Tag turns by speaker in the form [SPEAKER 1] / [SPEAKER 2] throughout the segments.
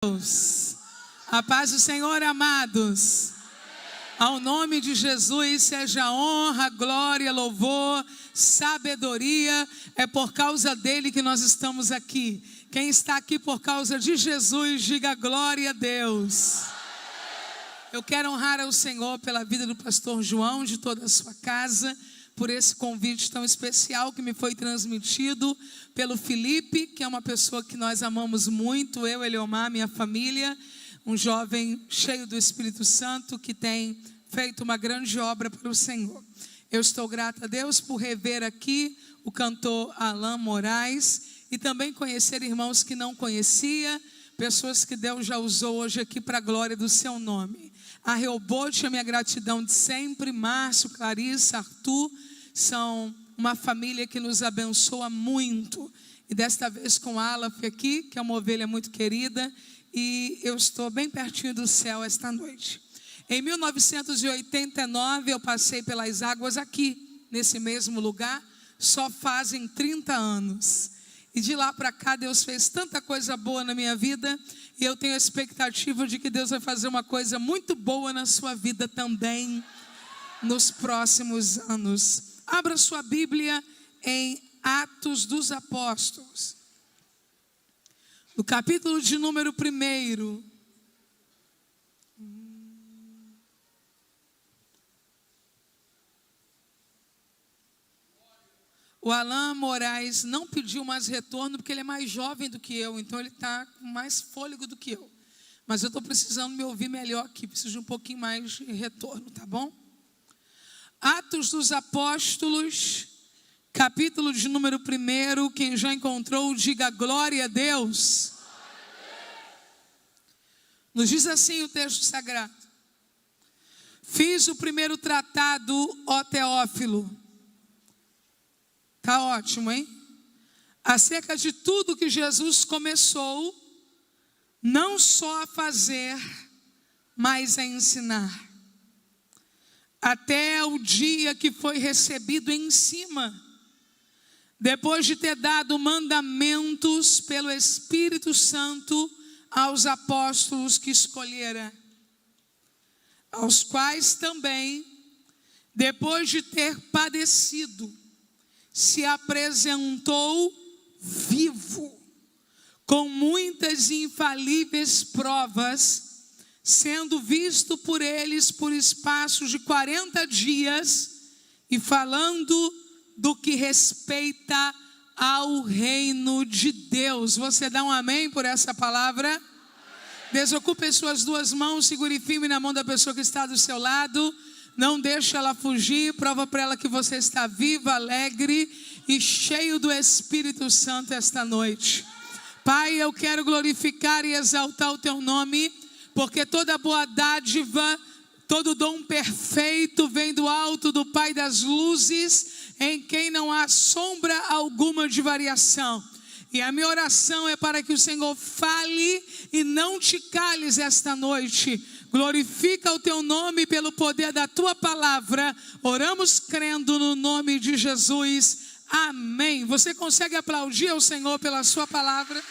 [SPEAKER 1] Deus. A paz do Senhor, amados. Ao nome de Jesus seja honra, glória, louvor, sabedoria. É por causa dele que nós estamos aqui. Quem está aqui por causa de Jesus, diga glória a Deus. Eu quero honrar ao Senhor pela vida do pastor João, de toda a sua casa, por esse convite tão especial que me foi transmitido pelo Felipe, que é uma pessoa que nós amamos muito, eu, Eliomar, minha família, um jovem cheio do Espírito Santo que tem feito uma grande obra para o Senhor. Eu estou grata a Deus por rever aqui o cantor Alain Moraes e também conhecer irmãos que não conhecia, pessoas que Deus já usou hoje aqui para a glória do seu nome. A Reobote, a minha gratidão de sempre, Márcio, Clarissa, Arthur, são uma família que nos abençoa muito. E desta vez com a Alaf aqui, que é uma ovelha muito querida, e eu estou bem pertinho do céu esta noite. Em 1989 eu passei pelas águas aqui, nesse mesmo lugar, só fazem 30 anos. E de lá para cá Deus fez tanta coisa boa na minha vida, e eu tenho a expectativa de que Deus vai fazer uma coisa muito boa na sua vida também, nos próximos anos. Abra sua Bíblia em Atos dos Apóstolos, no capítulo de número 1. O Alain Moraes não pediu mais retorno porque ele é mais jovem do que eu, então ele está com mais fôlego do que eu. Mas eu estou precisando me ouvir melhor aqui, preciso de um pouquinho mais de retorno, tá bom? Atos dos Apóstolos, capítulo de número 1, quem já encontrou, diga glória a Deus. Nos diz assim o texto sagrado: fiz o primeiro tratado, ó Teófilo. Tá ótimo, hein? Acerca de tudo que Jesus começou, não só a fazer, mas a ensinar, até o dia que foi recebido em cima, depois de ter dado mandamentos pelo Espírito Santo aos apóstolos que escolhera, aos quais também, depois de ter padecido, se apresentou vivo, com muitas e infalíveis provas, sendo visto por eles por espaço de 40 dias, e falando do que respeita ao reino de Deus. Você dá um amém por essa palavra? Amém. Desocupe as suas duas mãos, segure firme na mão da pessoa que está do seu lado. Não deixe ela fugir, prova para ela que você está viva, alegre e cheio do Espírito Santo esta noite. Pai, eu quero glorificar e exaltar o teu nome, porque toda boa dádiva, todo dom perfeito vem do alto do Pai das luzes, em quem não há sombra alguma de variação. E a minha oração é para que o Senhor fale e não te cales esta noite. Glorifica o teu nome pelo poder da tua palavra. Oramos crendo no nome de Jesus. Amém. Você consegue aplaudir ao Senhor pela sua palavra?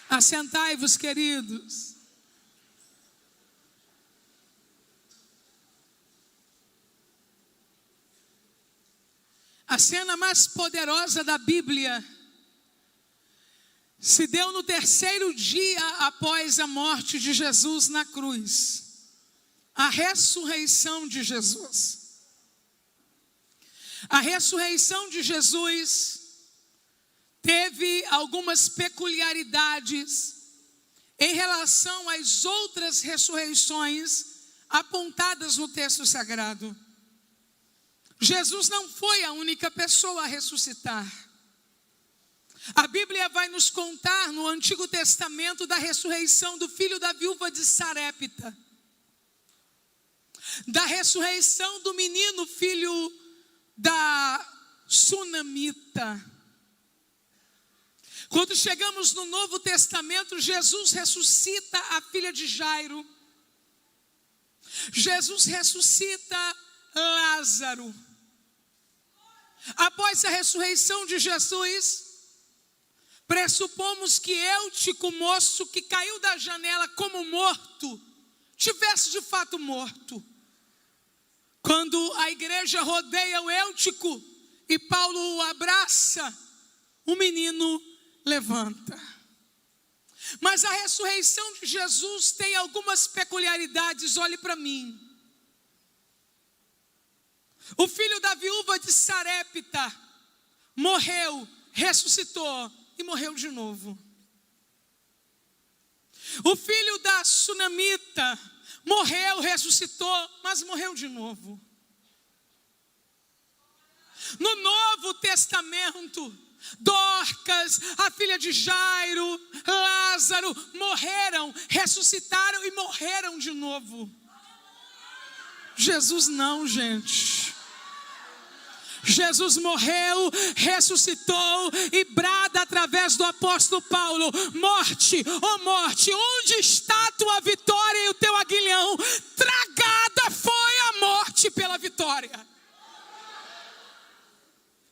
[SPEAKER 1] Assentai-vos, queridos. A cena mais poderosa da Bíblia se deu no 3º dia após a morte de Jesus na cruz. A ressurreição de Jesus. A ressurreição de Jesus teve algumas peculiaridades em relação às outras ressurreições apontadas no texto sagrado. Jesus não foi a única pessoa a ressuscitar. A Bíblia vai nos contar no Antigo Testamento da ressurreição do filho da viúva de Sarepta, da ressurreição do menino filho da Sunamita. Quando chegamos no Novo Testamento, Jesus ressuscita a filha de Jairo. Jesus ressuscita Lázaro. Após a ressurreição de Jesus, Pressupomos que Eutico, moço que caiu da janela como morto, tivesse de fato morto. Quando a igreja rodeia o Eutico e Paulo o abraça, o menino levanta. Mas a ressurreição de Jesus tem algumas peculiaridades, olhe para mim. O filho da viúva de Sarepta morreu, ressuscitou e morreu de novo. O filho da sunamita morreu, ressuscitou, mas morreu de novo. No Novo Testamento, Dorcas, a filha de Jairo, Lázaro, morreram, ressuscitaram e morreram de novo. Jesus não, gente. Jesus morreu, ressuscitou e brada através do apóstolo Paulo: morte, ó morte, onde está a tua vitória e o teu aguilhão? Tragada foi a morte pela vitória.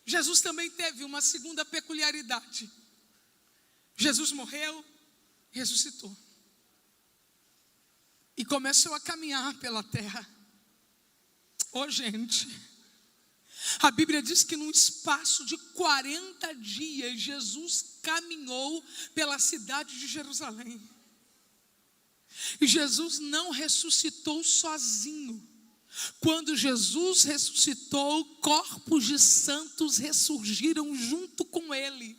[SPEAKER 1] Jesus também teve uma segunda peculiaridade. Jesus morreu, ressuscitou e começou a caminhar pela terra. Ô gente, a Bíblia diz que num espaço de 40 dias, Jesus caminhou pela cidade de Jerusalém. E Jesus não ressuscitou sozinho. Quando Jesus ressuscitou, corpos de santos ressurgiram junto com ele.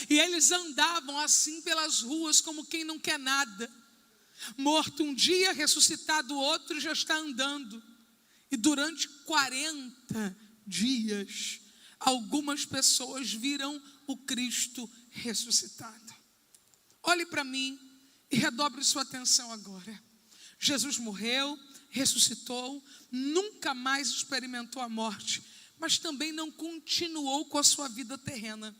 [SPEAKER 1] E eles andavam assim pelas ruas como quem não quer nada. Morto um dia, ressuscitado outro, já está andando. E durante 40 dias, algumas pessoas viram o Cristo ressuscitado. Olhe para mim e redobre sua atenção agora. Jesus morreu, ressuscitou, nunca mais experimentou a morte, mas também não continuou com a sua vida terrena.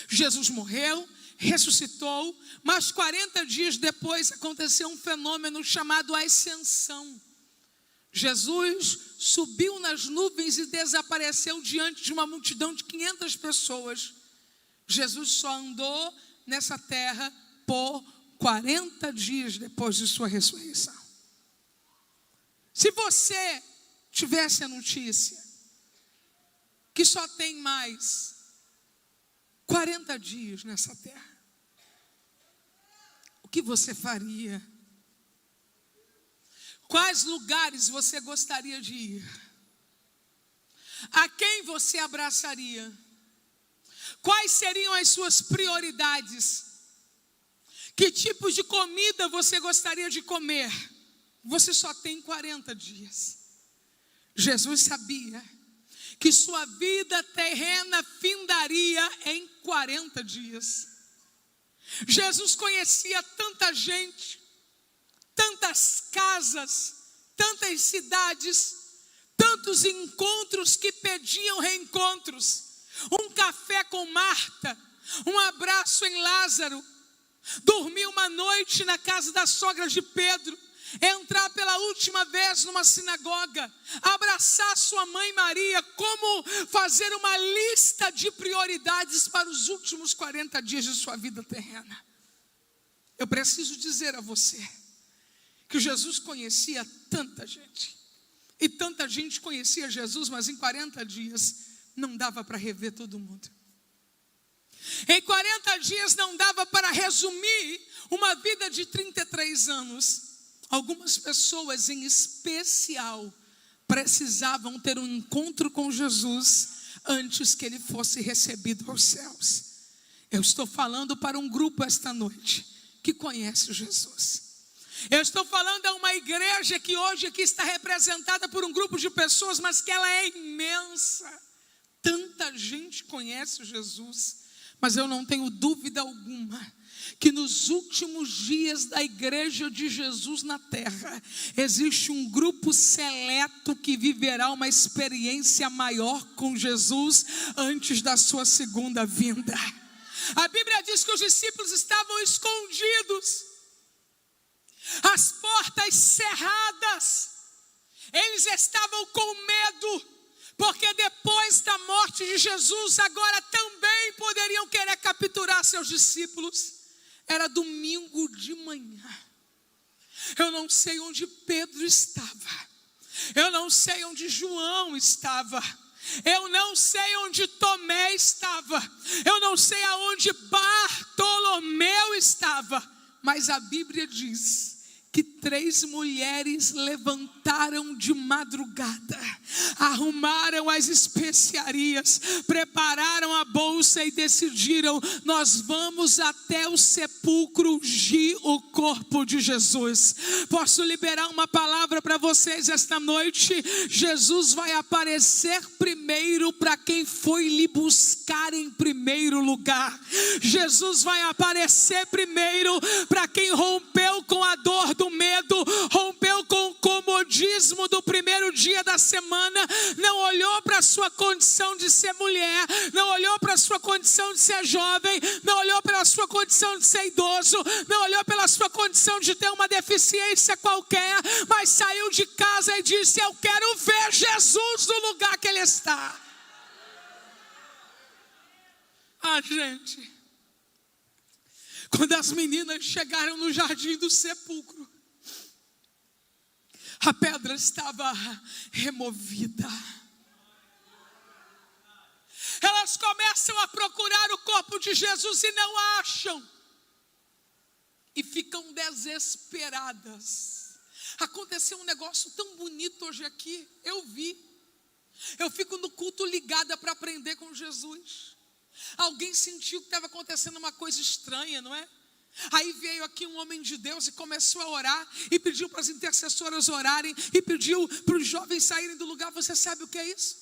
[SPEAKER 1] Jesus morreu, ressuscitou, mas 40 dias depois aconteceu um fenômeno chamado ascensão. Jesus subiu nas nuvens e desapareceu diante de uma multidão de 500 pessoas. Jesus só andou nessa terra por 40 dias depois de sua ressurreição. Se você tivesse a notícia que só tem mais 40 dias nessa terra, o que você faria? Quais lugares você gostaria de ir? A quem você abraçaria? Quais seriam as suas prioridades? Que tipo de comida você gostaria de comer? Você só tem 40 dias. Jesus sabia que sua vida terrena findaria em 40 dias. Jesus conhecia tanta gente, tantas casas, tantas cidades, tantos encontros que pediam reencontros. Um café com Marta, um abraço em Lázaro, dormir uma noite na casa da sogra de Pedro, entrar pela última vez numa sinagoga, abraçar sua mãe Maria. Como fazer uma lista de prioridades para os últimos 40 dias de sua vida terrena? Eu preciso dizer a você que Jesus conhecia tanta gente, e tanta gente conhecia Jesus, mas em 40 dias não dava para rever todo mundo. Em 40 dias não dava para resumir uma vida de 33 anos. Algumas pessoas em especial precisavam ter um encontro com Jesus antes que ele fosse recebido aos céus. Eu estou falando para um grupo esta noite que conhece Jesus. Eu estou falando a uma igreja que hoje aqui está representada por um grupo de pessoas, mas que ela é imensa. Tanta gente conhece Jesus, mas eu não tenho dúvida alguma que nos últimos dias da igreja de Jesus na terra, existe um grupo seleto que viverá uma experiência maior com Jesus antes da sua segunda vinda. A Bíblia diz que os discípulos estavam escondidos, as portas cerradas, eles estavam com medo, porque depois da morte de Jesus, agora também poderiam querer capturar seus discípulos. Era domingo de manhã. Eu não sei onde Pedro estava. Eu não sei onde João estava. Eu não sei onde Tomé estava. Eu não sei aonde Bartolomeu estava. Mas a Bíblia diz que 3 mulheres levantaram de madrugada, arrumaram as especiarias, prepararam a bolsa e decidiram: nós vamos até o sepulcro ungir o corpo de Jesus. Posso liberar uma palavra para vocês esta noite? Jesus vai aparecer primeiro para quem foi lhe buscar em primeiro lugar. Jesus vai aparecer primeiro para quem rompeu com a dor do medo, rompeu com o comodismo do primeiro dia da semana, não olhou para a sua condição de ser mulher, não olhou para a sua condição de ser jovem, não olhou pela sua condição de ser idoso, não olhou pela sua condição de ter uma deficiência qualquer, mas saiu de casa e disse: eu quero ver Jesus no lugar que Ele está. Gente, quando as meninas chegaram no jardim do sepulcro, a pedra estava removida. Elas começam a procurar o corpo de Jesus e não acham. E ficam desesperadas. Aconteceu um negócio tão bonito hoje aqui. Eu vi. Eu fico no culto ligada para aprender com Jesus. Alguém sentiu que estava acontecendo uma coisa estranha, não é? Aí veio aqui um homem de Deus e começou a orar, e pediu para as intercessoras orarem, e pediu para os jovens saírem do lugar. Você sabe o que é isso?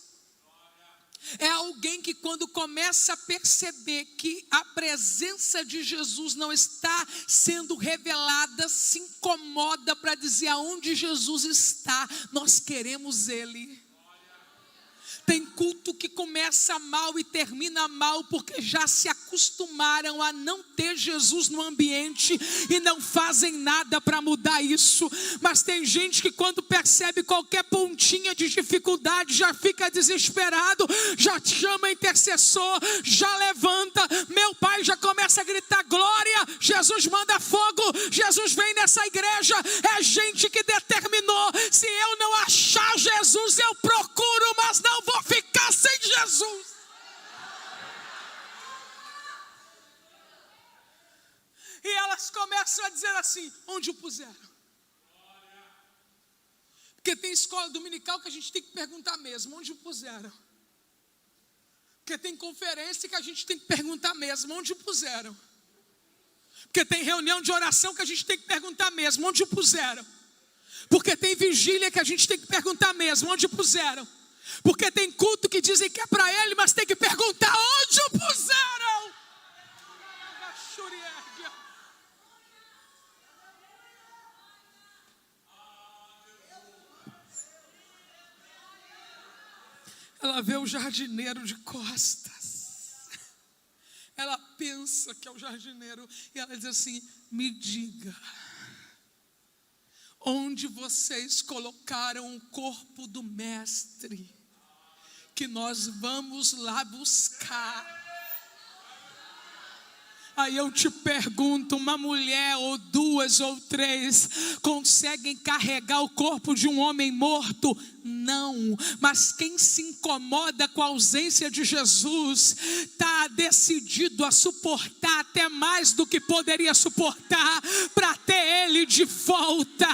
[SPEAKER 1] É alguém que, quando começa a perceber que a presença de Jesus não está sendo revelada, se incomoda para dizer: aonde Jesus está, nós queremos Ele. Tem culto que começa mal e termina mal, porque já se acostumaram a não ter Jesus no ambiente e não fazem nada para mudar isso. Mas tem gente que, quando percebe qualquer pontinha de dificuldade, já fica desesperado, já chama intercessor, já levanta. Meu pai já começa a gritar: glória, Jesus manda fogo, Jesus vem nessa igreja. É gente que determinou: se eu não achar Jesus, eu procuro, mas não vou ficar sem Jesus. E elas começam a dizer assim: onde o puseram? Porque tem escola dominical que a gente tem que perguntar mesmo: onde o puseram? Porque tem conferência que a gente tem que perguntar mesmo: onde o puseram? Porque tem reunião de oração que a gente tem que perguntar mesmo: onde o puseram? Porque tem vigília que a gente tem que perguntar mesmo: onde o puseram? Porque tem culto que dizem que é para Ele, mas tem que perguntar: onde o puseram? Ela vê o jardineiro de costas. Ela pensa que é o jardineiro e ela diz assim: me diga, onde vocês colocaram o corpo do mestre, que nós vamos lá buscar. Aí eu te pergunto: uma mulher ou 2 ou 3 conseguem carregar o corpo de um homem morto? Não, mas quem se incomoda com a ausência de Jesus está decidido a suportar até mais do que poderia suportar para ter Ele de volta.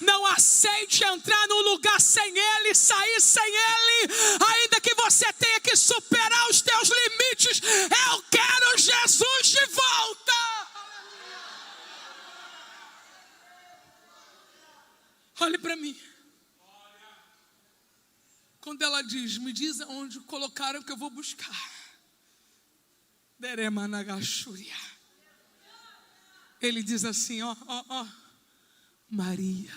[SPEAKER 1] Não aceite entrar num lugar sem Ele, sair sem Ele, ainda que você tenha que superar os teus limites. Eu quero Jesus de volta. Olhe para mim. Quando ela diz: me diz aonde colocaram que eu vou buscar. Ele diz assim: ó, Maria.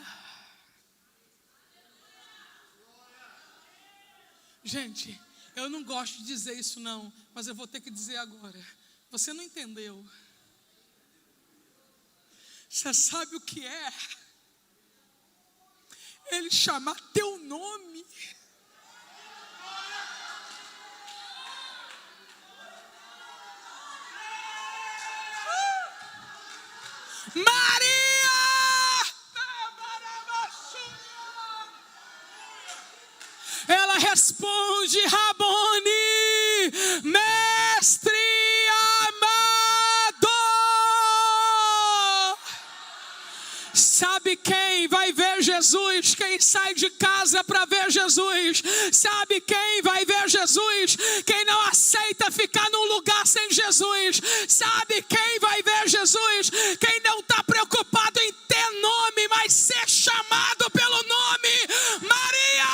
[SPEAKER 1] Gente, eu não gosto de dizer isso não, mas eu vou ter que dizer agora. Você não entendeu. Você sabe o que é Ele chamar teu nome? Maria! Ela responde: Rabone, mestre amado. Sabe quem vai ver Jesus? Quem sai de casa para ver Jesus. Sabe quem vai ver Jesus? Quem não aceita ficar num lugar sem Jesus. Sabe quem vai ver Jesus? Quem não está preocupado em ter nome, mas ser chamado pelo nome. Maria!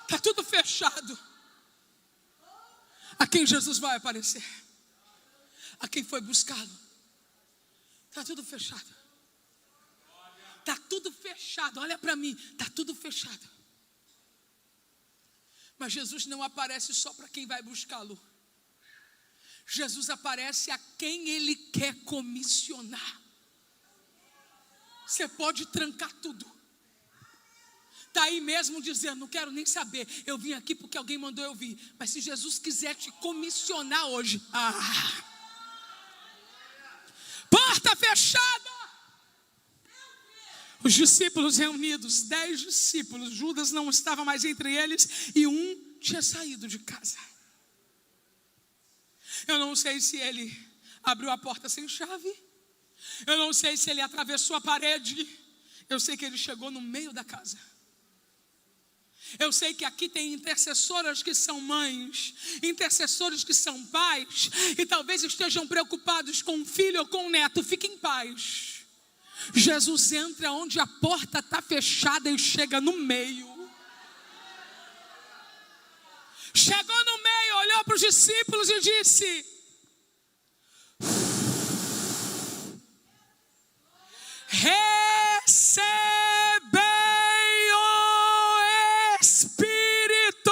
[SPEAKER 1] Está tudo fechado. A quem Jesus vai aparecer? A quem foi buscado? Está tudo fechado. Está tudo fechado. Olha para mim, está tudo fechado. Mas Jesus não aparece só para quem vai buscá-lo. Jesus aparece a quem Ele quer comissionar. Você pode trancar tudo. Está aí mesmo dizendo: não quero nem saber, eu vim aqui porque alguém mandou eu vir. Mas se Jesus quiser te comissionar hoje, porta fechada. Os discípulos reunidos, 10 discípulos, Judas não estava mais entre eles e um tinha saído de casa. Eu não sei se ele abriu a porta sem chave, eu não sei se ele atravessou a parede, eu sei que ele chegou no meio da casa. Eu sei que aqui tem intercessoras que são mães, intercessores que são pais, e talvez estejam preocupados com o filho ou com o neto. Fiquem em paz. Jesus entra onde a porta está fechada e chega no meio. Chegou no meio, olhou para os discípulos e disse: recebei o Espírito.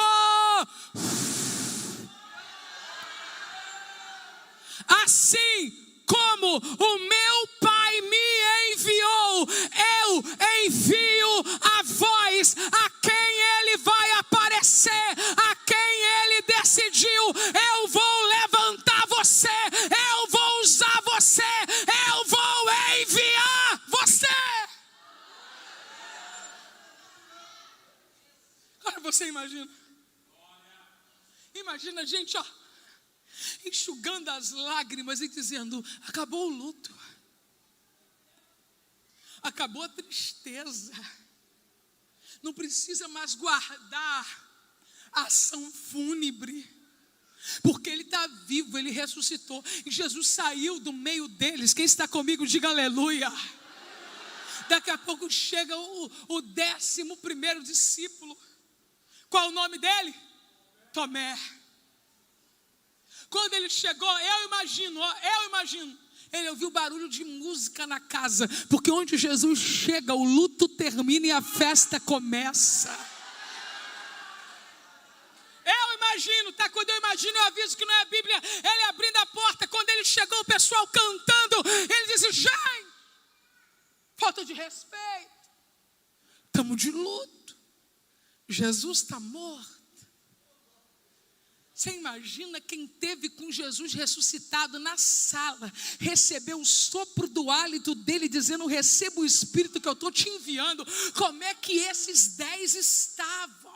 [SPEAKER 1] Assim como o meu Pai me enviou, eu envio a vós. A quem Ele vai aparecer, a quem Ele decidiu, eu vou levantar você, eu vou usar você, eu vou enviar você. Agora você imagina a gente, enxugando as lágrimas e dizendo: acabou o luto, acabou a tristeza, não precisa mais guardar a ação fúnebre, porque Ele está vivo, Ele ressuscitou, e Jesus saiu do meio deles. Quem está comigo, diga aleluia. Daqui a pouco chega o 11º discípulo. Qual o nome dele? Tomé. Quando ele chegou, eu imagino, ele ouviu barulho de música na casa, porque onde Jesus chega, o luto termina e a festa começa. Quando eu imagino, eu aviso que não é a Bíblia, ele abrindo a porta. Quando ele chegou, o pessoal cantando, ele disse: gente, falta de respeito, estamos de luto, Jesus está morto. Você imagina quem teve com Jesus ressuscitado na sala, recebeu o sopro do hálito dele, dizendo: receba o Espírito que eu estou te enviando. Como é que esses 10 estavam?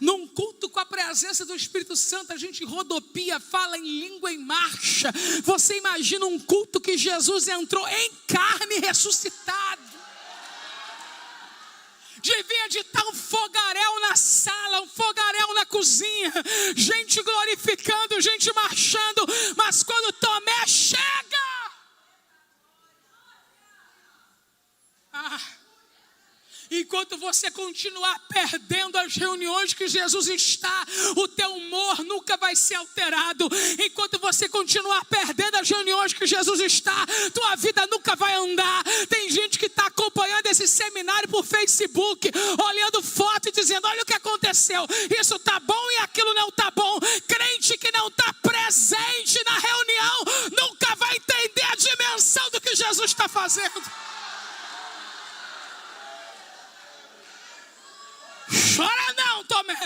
[SPEAKER 1] Num culto com a presença do Espírito Santo, a gente rodopia, fala em língua em marcha. Você imagina um culto que Jesus entrou em carne ressuscitado. Devia de estar um fogaréu na sala, um fogaréu na cozinha, gente glorificando, gente marchando. Mas quando Tomé chega, enquanto você continuar perdendo as reuniões que Jesus está, o teu humor nunca vai ser alterado. Enquanto você continuar perdendo as reuniões que Jesus está, tua vida nunca vai andar. Tem gente que está acompanhando esse seminário por Facebook, olhando foto e dizendo: olha o que aconteceu, isso está bom e aquilo não está bom. Crente que não está presente na reunião nunca vai entender a dimensão do que Jesus está fazendo. Chora não, Tomé.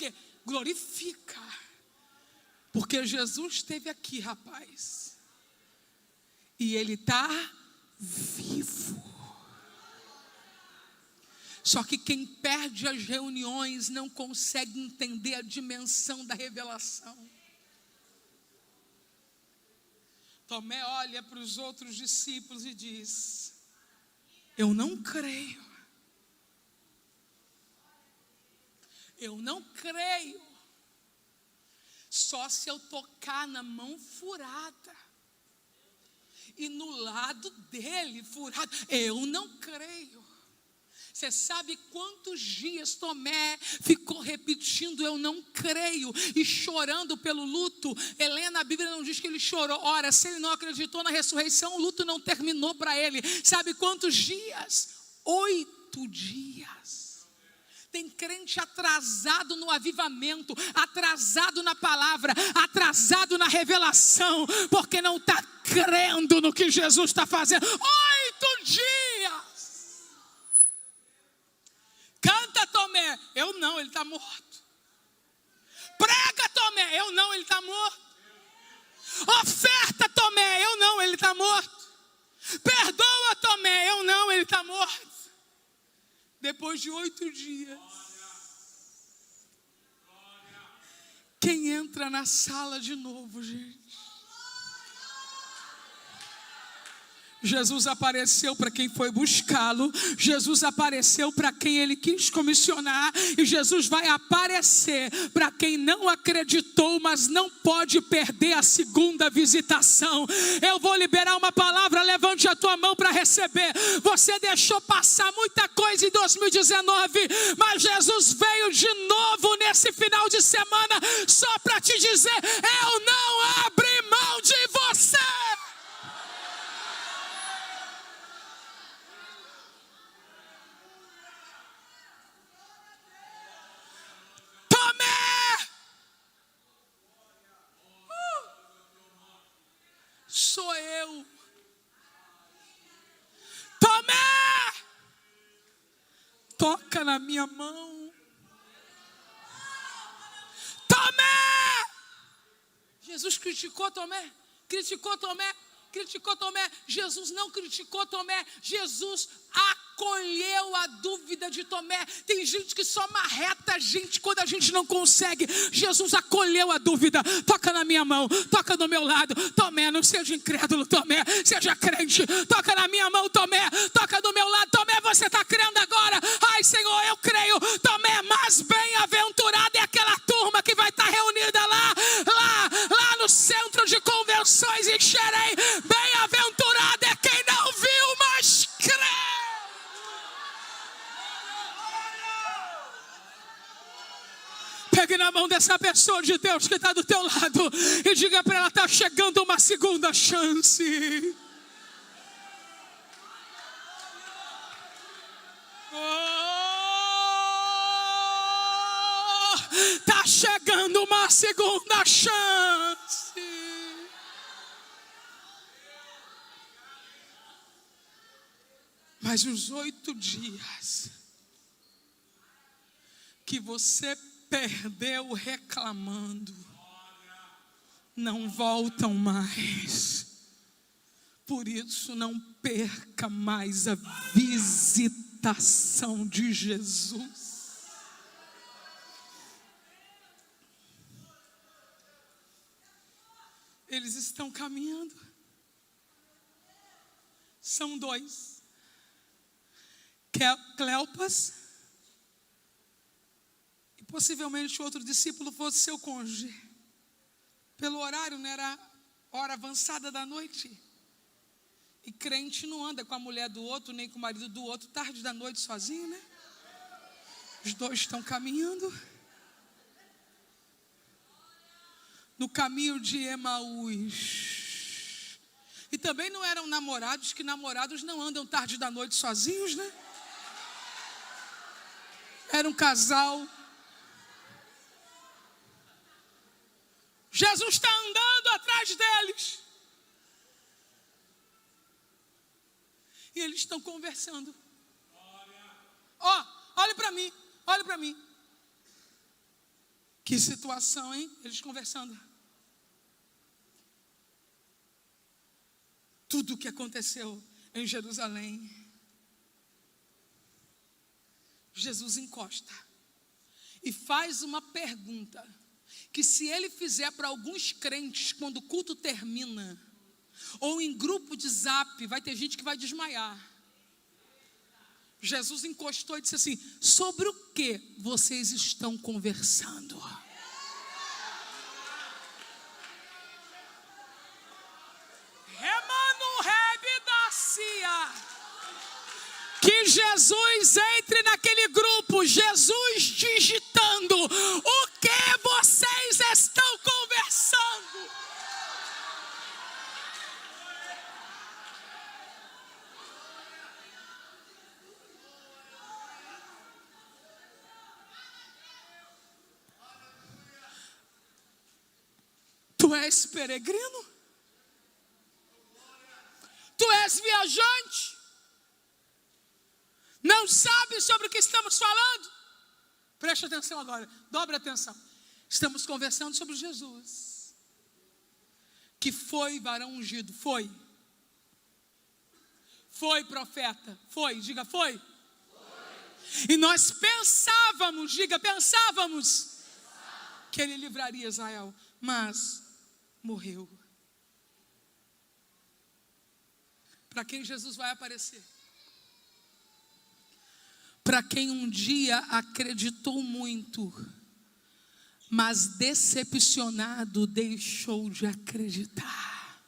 [SPEAKER 1] quê? Glorifica. Porque Jesus esteve aqui, rapaz. E Ele está vivo. Só que quem perde as reuniões não consegue entender a dimensão da revelação. Tomé olha para os outros discípulos e diz: eu não creio. Eu não creio. Só se eu tocar na mão furada e no lado dele furado. Eu não creio. Você sabe quantos dias Tomé ficou repetindo eu não creio e chorando pelo luto? Helena, a Bíblia não diz que ele chorou. Ora, se ele não acreditou na ressurreição, o luto não terminou para ele. Sabe quantos dias? 8 dias. Tem crente atrasado no avivamento, atrasado na palavra, atrasado na revelação, porque não está crendo no que Jesus está fazendo. 8 dias. Canta, Tomé. Eu não, ele está morto. Prega, Tomé. Eu não, ele está morto. Oferta, Tomé. Eu não, ele está morto. Perdoa, Tomé. Eu não, ele está morto. Depois de 8 dias, quem entra na sala de novo, gente? Jesus apareceu para quem foi buscá-lo. Jesus apareceu para quem ele quis comissionar. E Jesus vai aparecer para quem não acreditou, mas não pode perder a segunda visitação. Eu vou liberar uma palavra, levante a tua mão para receber. Você deixou passar muita coisa em 2019, mas Jesus veio de novo nesse final de semana só para te dizer: eu não abri mão de você. Sou eu. Tomé, toca na minha mão. Tomé. Jesus criticou Tomé. Criticou Tomé. Criticou Tomé. Jesus não criticou Tomé. Jesus acolheu a dúvida de Tomé. Tem gente que só marreta a gente quando a gente não consegue. Jesus acolheu a dúvida. Toca na minha mão, toca do meu lado. Tomé, não seja incrédulo, Tomé, seja crente. Toca na minha mão, Tomé, toca do meu lado. Tomé, você está crendo agora? Ai, Senhor, eu creio. Tomé, mas bem-aventurada é aquela turma que vai estar reunida lá no centro de convenções em Xerém. Bem-aventurada é quem não viu, mas crê. Pegue na mão dessa pessoa de Deus que está do teu lado e diga para ela: está chegando uma segunda chance. Está chegando uma segunda chance. Mas os 8 dias que você perdeu reclamando não voltam mais. Por isso, não perca mais a visitação de Jesus. Eles estão caminhando. São 2. Cleopas e possivelmente outro discípulo fosse seu cônjuge. Pelo horário, não era hora avançada da noite. E crente não anda com a mulher do outro, nem com o marido do outro, tarde da noite sozinho, né? Os 2 estão caminhando no caminho de Emaús. E também não eram namorados, que namorados não andam tarde da noite sozinhos, né? Era um casal. Jesus está andando atrás deles. E eles estão conversando. Ó, olhe para mim, olhe para mim. Que situação, hein? Eles conversando. Tudo o que aconteceu em Jerusalém. Jesus encosta e faz uma pergunta que, se ele fizer para alguns crentes quando o culto termina, ou em grupo de zap, vai ter gente que vai desmaiar. Jesus encostou e disse assim: sobre o que vocês estão conversando? Remano rebidacia. Que Jesus entre naquele grupo, Jesus digitando: o que vocês estão conversando? Tu és peregrino? Tu és viajante? Não sabe sobre o que estamos falando? Preste atenção agora, dobre atenção. Estamos conversando sobre Jesus, que foi varão ungido, foi profeta, diga foi. E nós pensávamos, diga pensávamos, que ele livraria Israel, mas morreu. Para quem Jesus vai aparecer? Para quem um dia acreditou muito, mas decepcionado deixou de acreditar.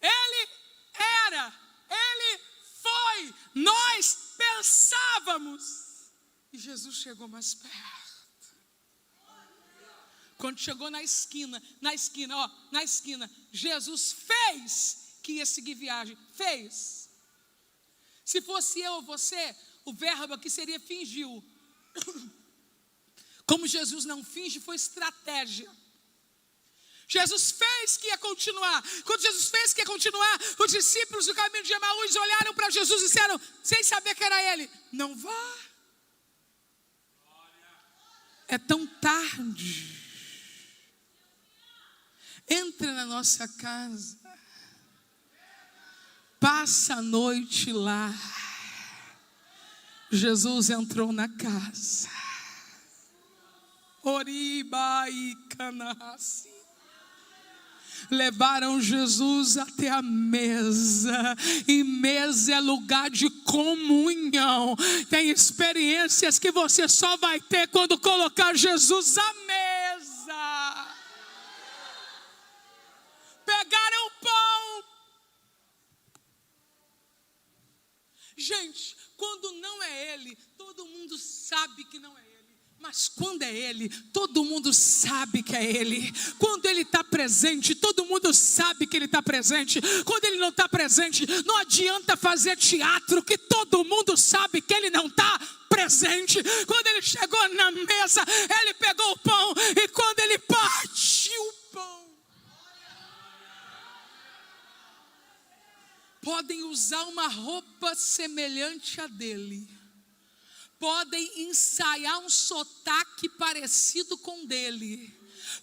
[SPEAKER 1] Ele era, ele foi, nós pensávamos. E Jesus chegou mais perto. Quando chegou na esquina, Jesus fez que ia seguir viagem, fez. Se fosse eu ou você, o verbo aqui seria fingiu. Como Jesus não finge, foi estratégia. Jesus fez que ia continuar. Quando Jesus fez que ia continuar, os discípulos do caminho de Emaús olharam para Jesus e disseram, sem saber que era ele: não vá. É tão tarde. Entra na nossa casa. Passa a noite lá. Jesus entrou na casa. Oriba e Canassi. Levaram Jesus até a mesa. E mesa é lugar de comunhão. Tem experiências que você só vai ter quando colocar Jesus à mesa. Pegaram o pão. Gente, quando não é ele, todo mundo sabe que não é ele. Mas quando é ele, todo mundo sabe que é ele. Quando ele está presente, todo mundo sabe que ele está presente. Quando ele não está presente, não adianta fazer teatro, que todo mundo sabe que ele não está presente. Quando ele chegou na mesa, ele pegou o pão, e quando ele partiu o pão, podem usar uma roupa semelhante à dele, podem ensaiar um sotaque parecido com o dele,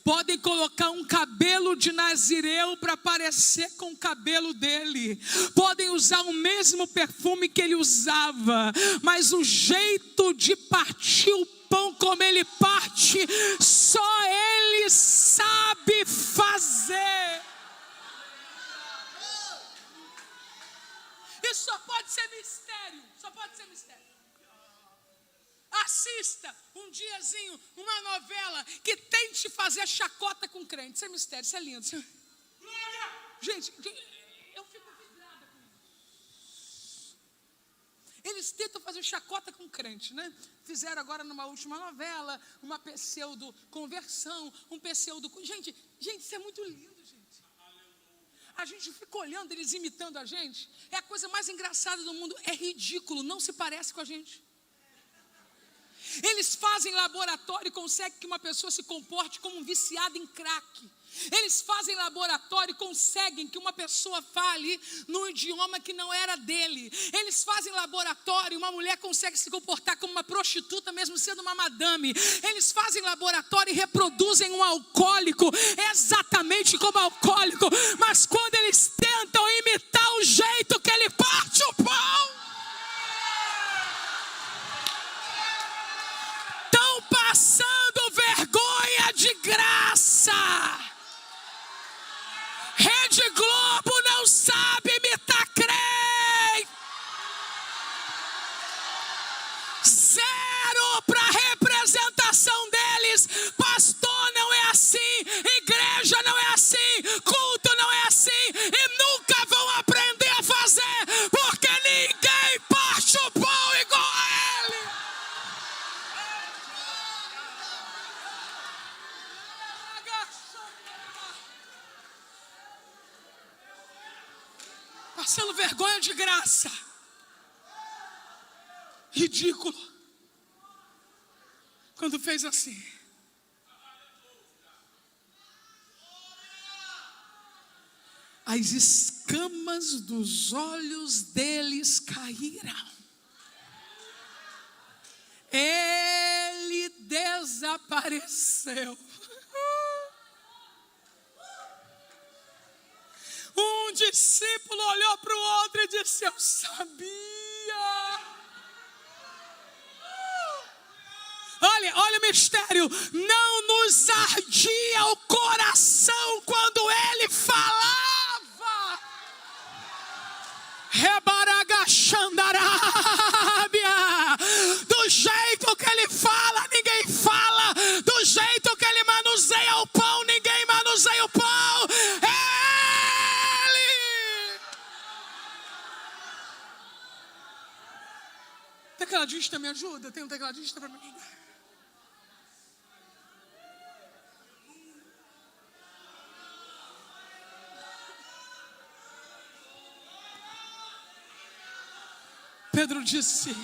[SPEAKER 1] podem colocar um cabelo de nazireu para parecer com o cabelo dele, podem usar o mesmo perfume que ele usava, mas o jeito de partir o pão como ele parte, só ele sabe fazer. Isso só pode ser mistério. Só pode ser mistério. Assista um diazinho uma novela que tente fazer chacota com crente. Isso é mistério, isso é lindo. Gente, eu fico vidrada com isso. Eles tentam fazer chacota com crente, né? Fizeram agora numa última novela uma pseudo conversão, um pseudo... Gente, isso é muito lindo, gente. A gente fica olhando eles imitando a gente. É a coisa mais engraçada do mundo. É ridículo, não se parece com a gente. Eles fazem laboratório e conseguem que uma pessoa se comporte como um viciado em crack. Eles eles fazem laboratório e conseguem que uma pessoa fale num idioma que não era dele. Eles fazem laboratório e uma mulher consegue se comportar como uma prostituta, mesmo sendo uma madame. Eles fazem laboratório e reproduzem um alcoólico exatamente como alcoólico. Mas quando eles tentam imitar o jeito que ele parte o pão, estão passando vergonha de graça. Rede Globo não sabe imitar crente. Zero para representação deles. Pastor não é assim, igreja não é assim, culto não é assim, e nunca vão aprender a fazer, porque ninguém parte o pão igual a ele. Passando vergonha de graça. Ridículo. Quando fez assim. As escamas dos olhos deles caíram. Ele desapareceu. Um discípulo olhou para o outro e disse: eu sabia. Olha o mistério. Não nos ardia o coração quando ele falava. Rebaragaxandarábia. Do jeito que ele fala, ninguém fala. Do jeito que ele manuseia o pão, ninguém manuseia o pão. Tecladista, me ajuda? Tem um tecladista para me ajudar? Pedro disse: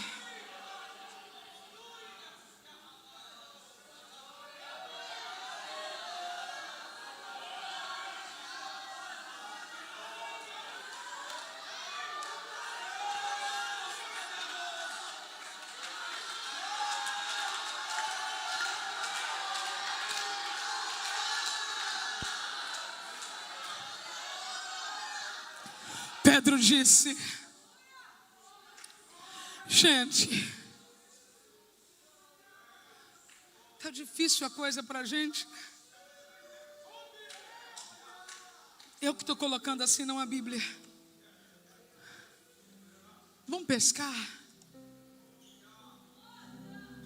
[SPEAKER 1] Pedro disse: gente, tá difícil a coisa para a gente. Eu que estou colocando assim, não a Bíblia. Vamos pescar?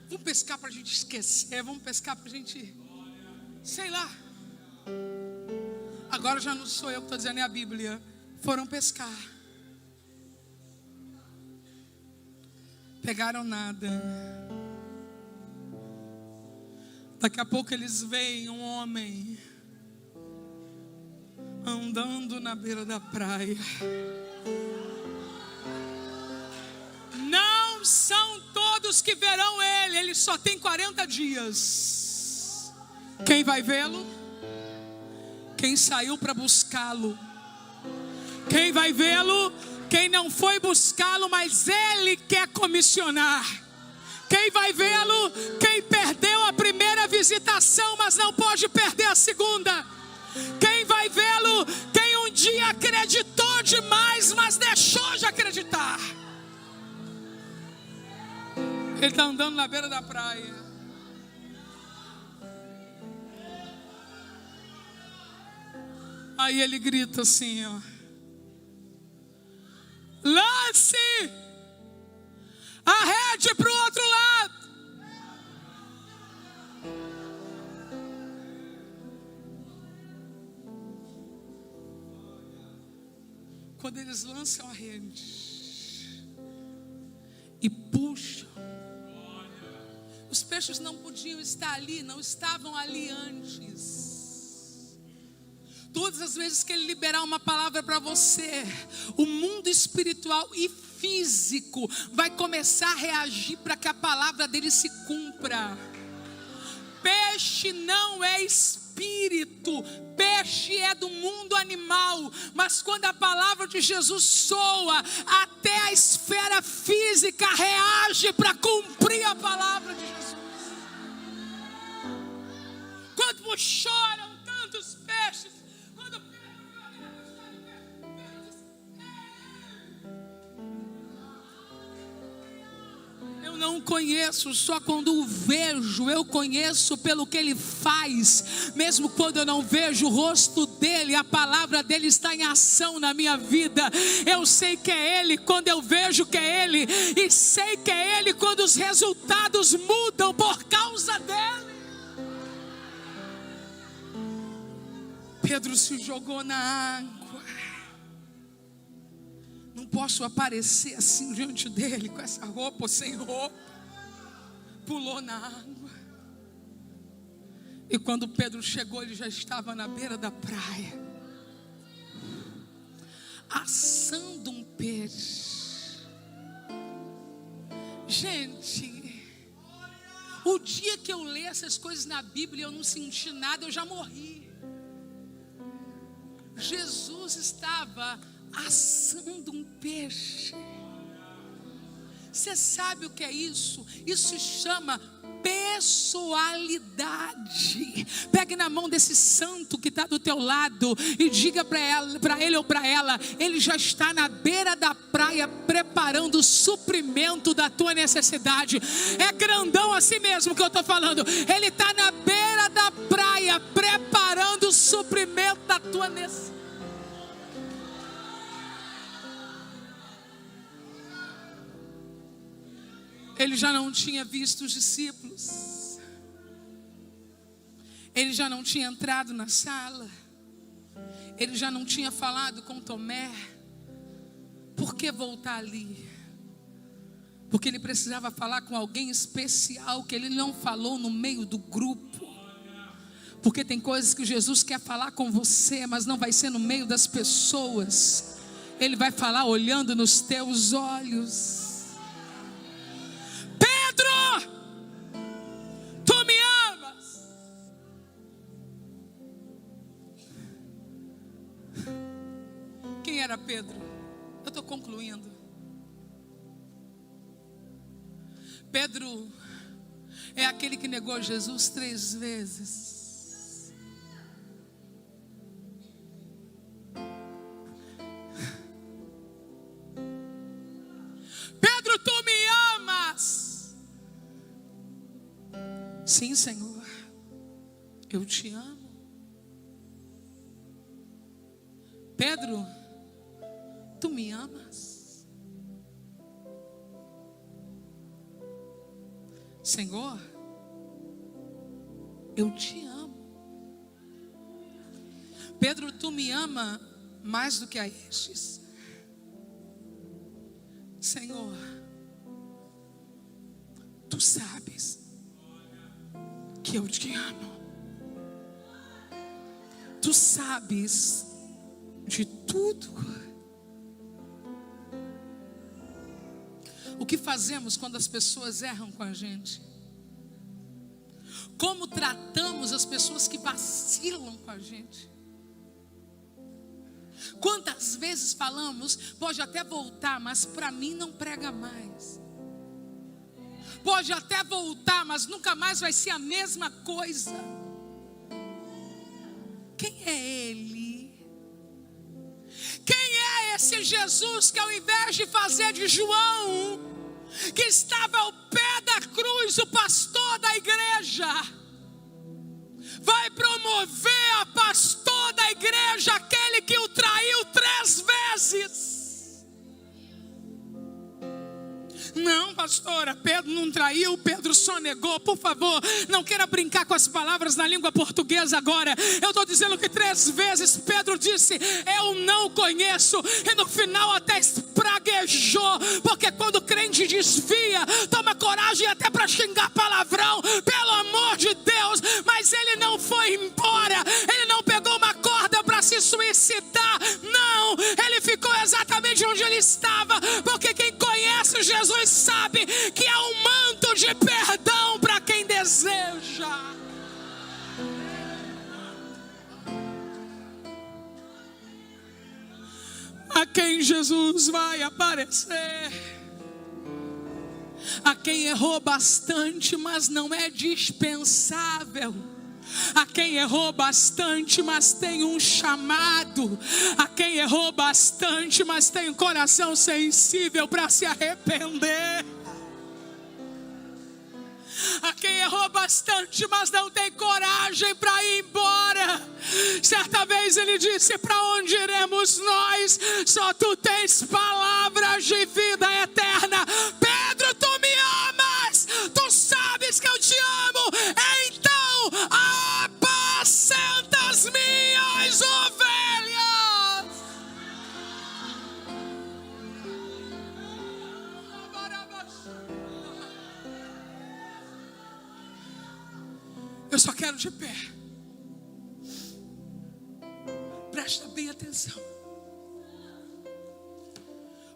[SPEAKER 1] Vamos pescar para a gente esquecer. Vamos pescar para a gente, sei lá. Agora já não sou eu que estou dizendo, é a Bíblia. Foram pescar. Pegaram nada. Daqui a pouco eles veem um homem andando na beira da praia. Não são todos que verão ele. Ele só tem 40 dias. Quem vai vê-lo? Quem saiu para buscá-lo. Quem vai vê-lo? Quem não foi buscá-lo, mas ele quer comissionar. Quem vai vê-lo? Quem perdeu a primeira visitação, mas não pode perder a segunda. Quem vai vê-lo? Quem um dia acreditou demais, mas deixou de acreditar. Ele está andando na beira da praia. Aí ele grita assim, ó: lance a rede para o outro lado. Quando eles lançam a rede e puxam, os peixes não podiam estar ali, não estavam ali antes. Todas as vezes que ele liberar uma palavra para você, o mundo espiritual e físico vai começar a reagir para que a palavra dele se cumpra. Peixe não é espírito. espírito. Peixe é do mundo animal, mas quando a palavra de Jesus soa, até a esfera física reage para cumprir a palavra de Jesus. Quando choram tantos peixes, quando eu não conheço só quando o vejo, eu conheço pelo que ele faz. Mesmo quando eu não vejo o rosto dele, a palavra dele está em ação na minha vida. Eu sei que é ele quando eu vejo que é ele, e sei que é ele quando os resultados mudam por causa dele. Pedro se jogou na água. Não posso aparecer assim diante dele com essa roupa ou sem roupa. Pulou na água. E quando Pedro chegou, ele já estava na beira da praia, assando um peixe. Gente, o dia que eu leio essas coisas na Bíblia, eu não senti nada, eu já morri. Jesus estava assando um peixe. Você sabe o que é isso? Isso se chama pessoalidade. Pegue na mão desse santo que está do teu lado e diga para ele ou para ela: ele já está na beira da praia preparando o suprimento da tua necessidade. É grandão assim mesmo que eu estou falando. Ele está na beira da praia preparando o suprimento da tua necessidade. Ele já não tinha visto os discípulos. Ele já não tinha entrado na sala. Ele já não tinha falado com Tomé. Por que voltar ali? Porque ele precisava falar com alguém especial que ele não falou no meio do grupo. Porque tem coisas que Jesus quer falar com você, mas não vai ser no meio das pessoas. Ele vai falar olhando nos teus olhos. Tu me amas? Quem era Pedro? Eu estou concluindo. Pedro é aquele que negou Jesus 3 vezes. Pedro, tu me amas? Sim, Senhor, eu te amo. Pedro, tu me amas? Senhor, eu te amo. Pedro, tu me ama mais do que a estes? Senhor, tu sabes que eu te amo. Tu sabes de tudo. O que fazemos quando as pessoas erram com a gente? Como tratamos as pessoas que vacilam com a gente? Quantas vezes falamos, pode até voltar, mas para mim não prega mais. Pode até voltar, mas nunca mais vai ser a mesma coisa. Quem é Ele? Quem é esse Jesus que ao invés de fazer de João, que estava ao pé da cruz, o pastor da igreja, vai promover a pastor da igreja, aquele que o traiu 3 vezes? Não, pastora, Pedro não traiu, Pedro só negou. Por favor, não queira brincar com as palavras na língua portuguesa agora. Eu estou dizendo que 3 vezes Pedro disse: eu não conheço. E no final até espraguejou. Porque quando o crente desvia, toma coragem até para xingar palavrão, pelo amor de Deus. Mas ele não foi embora. Ele não pegou uma corda para se suicidar. Não, ele ficou exatamente onde ele estava. Porque quem conhece Jesus sabe que há um manto de perdão para quem deseja. quem Jesus vai aparecer. A quem errou bastante, mas não é dispensável. A quem errou bastante, mas tem um chamado. A quem errou bastante, mas tem um coração sensível para se arrepender. A quem errou bastante, mas não tem coragem para ir embora. Certa vez ele disse: para onde iremos nós? Só tu tens palavras de vida eterna. Pedro, tu me amas, tu sabes que eu te amo, então apacenta as minhas ovelhas. Eu só quero de pé. Presta bem atenção.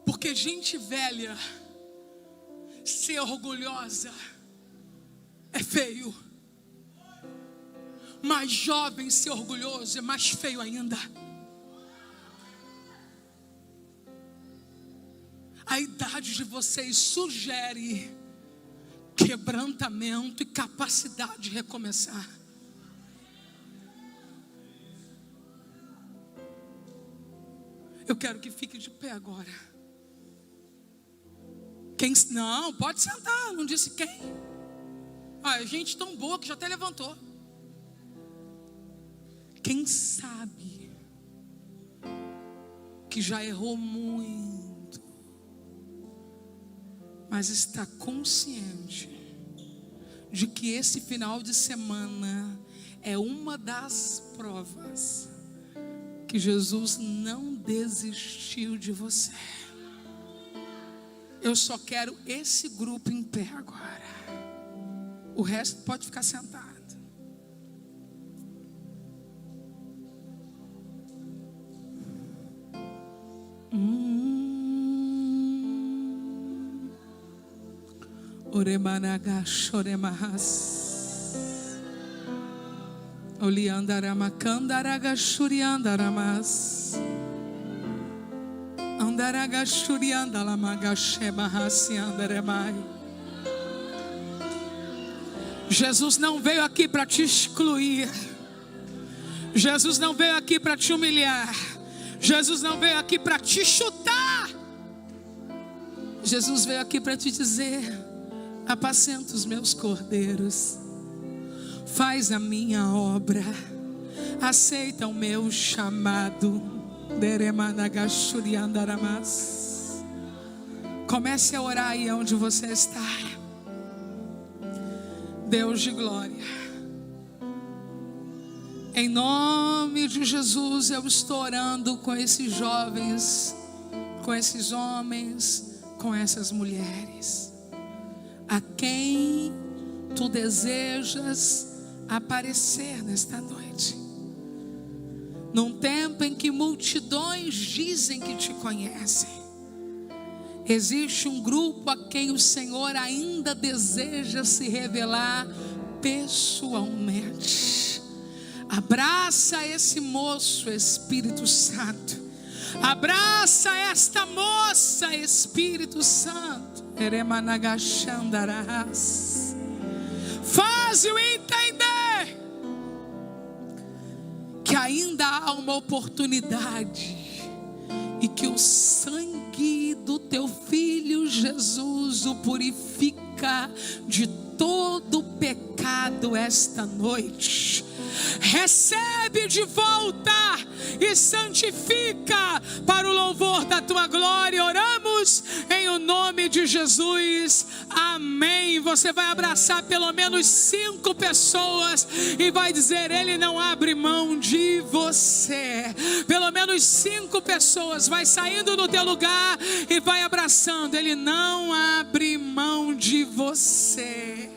[SPEAKER 1] Porque gente velha ser orgulhosa é feio. Mas jovem ser orgulhoso é mais feio ainda. A idade de vocês sugere quebrantamento e capacidade de recomeçar. Eu quero que fique de pé agora. Não, pode sentar, não disse quem. É gente tão boa que já até levantou. Quem sabe que já errou muito, mas está consciente de que esse final de semana é uma das provas que Jesus não desistiu de você. Eu só quero esse grupo em pé agora. O resto pode ficar sentado. Oremanagas, oremahas. Oliandaramacandaragas, shuriandaramas. Andaragas, shuriandalamagas, shebahasi, andaremai. Jesus não veio aqui para te excluir. Jesus não veio aqui para te humilhar. Jesus não veio aqui para te chutar. Jesus veio aqui para te dizer: apacenta os meus cordeiros, faz a minha obra, aceita o meu chamado. Comece a orar aí onde você está. Deus de glória, em nome de Jesus, eu estou orando com esses jovens, com esses homens, com essas mulheres, a quem tu desejas aparecer nesta noite. Num tempo em que multidões dizem que te conhecem, existe um grupo a quem o Senhor ainda deseja se revelar pessoalmente. Abraça esse moço, Espírito Santo. Abraça esta moça, Espírito Santo. Faz-o entender que ainda há uma oportunidade e que o sangue do teu filho Jesus o purifica de todo pecado esta noite. Recebe de volta e santifica para o louvor da tua glória. Oramos em o nome de Jesus, amém. Você vai abraçar pelo menos 5 pessoas e vai dizer: ele não abre mão de você. Pelo menos 5 pessoas, vai saindo do teu lugar e vai abraçando. Ele não abre mão de você.